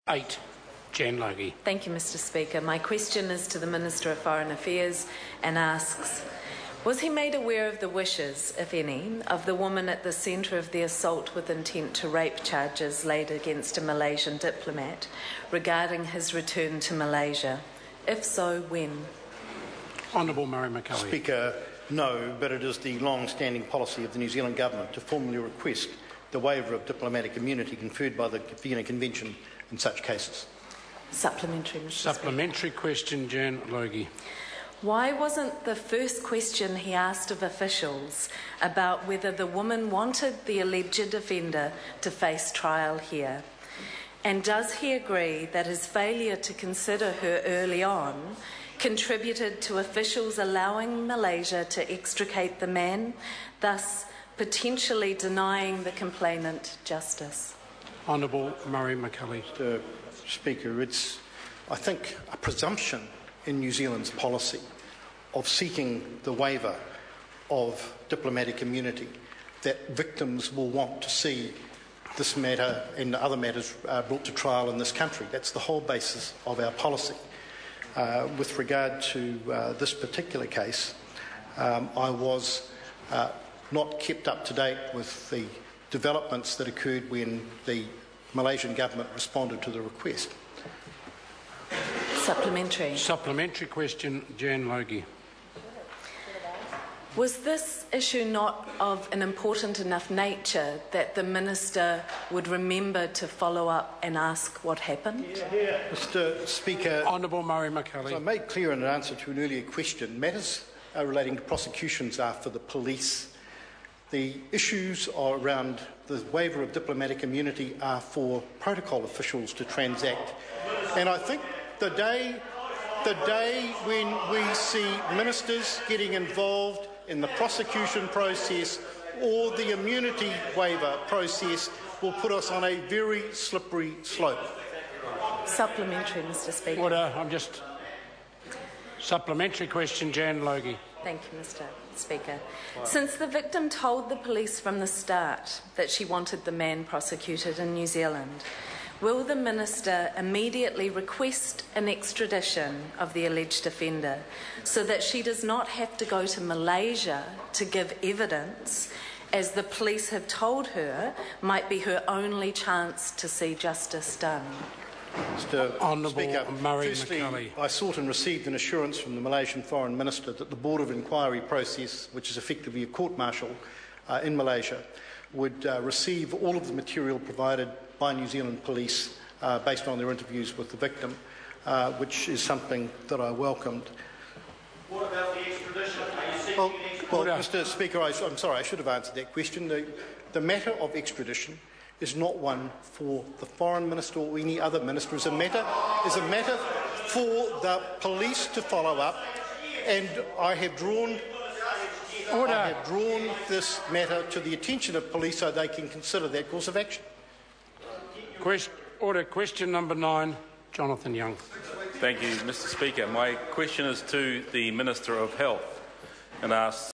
8. Jan Logie. Thank you, Mr. Speaker. My question is to the Minister of Foreign Affairs and asks, was he made aware of the wishes, if any, of the woman at the centre of the assault with intent to rape charges laid against a Malaysian diplomat regarding his return to Malaysia? If so, when? Honourable Murray McCully. Speaker, no, but it is the long-standing policy of the New Zealand Government to formally request the waiver of diplomatic immunity conferred by the Vienna Convention in such cases. Supplementary, Mr. Supplementary Speaker. question, Jan Logie. Why wasn't the first question he asked of officials about whether the woman wanted the alleged offender to face trial here? And does he agree that his failure to consider her early on contributed to officials allowing Malaysia to extricate the man, thus potentially denying the complainant justice? Honourable Murray McCully. Mr. Speaker, it's, I think, a presumption in New Zealand's policy of seeking the waiver of diplomatic immunity that victims will want to see this matter and other matters brought to trial in this country. That's the whole basis of our policy. With regard to this particular case, I was not kept up to date with the developments that occurred when the Malaysian government responded to the request. Supplementary. Supplementary question, Jan Logie. Was this issue not of an important enough nature that the Minister would remember to follow up and ask what happened? Mr. Speaker, Honourable Murray McCully. as I made clear in an answer to an earlier question, matters relating to prosecutions are for the police. The issues around the waiver of diplomatic immunity are for protocol officials to transact. And I think the day when we see ministers getting involved in the prosecution process or the immunity waiver process will put us on a very slippery slope. Supplementary, Mr. Speaker. Order. Supplementary question, Jan Logie. Thank you, Mr. Speaker. Since the victim told the police from the start that she wanted the man prosecuted in New Zealand, will the Minister immediately request an extradition of the alleged offender so that she does not have to go to Malaysia to give evidence, as the police have told her might be her only chance to see justice done? Mr. Honourable Speaker, Murray firstly, McCully. I sought and received an assurance from the Malaysian Foreign Minister that the Board of Inquiry process, which is effectively a court-martial in Malaysia, would receive all of the material provided by New Zealand police based on their interviews with the victim, which is something that I welcomed. What about the extradition? Are you seeking Well, Mr. Speaker, I'm sorry, I should have answered that question. The matter of extradition is not one for the Foreign Minister or any other minister. It's a matter for the police to follow up, and I have drawn this matter to the attention of police so they can consider that course of action. Order. Question number 9, Jonathan Young. Thank you, Mr. Speaker. My question is to the Minister of Health and asks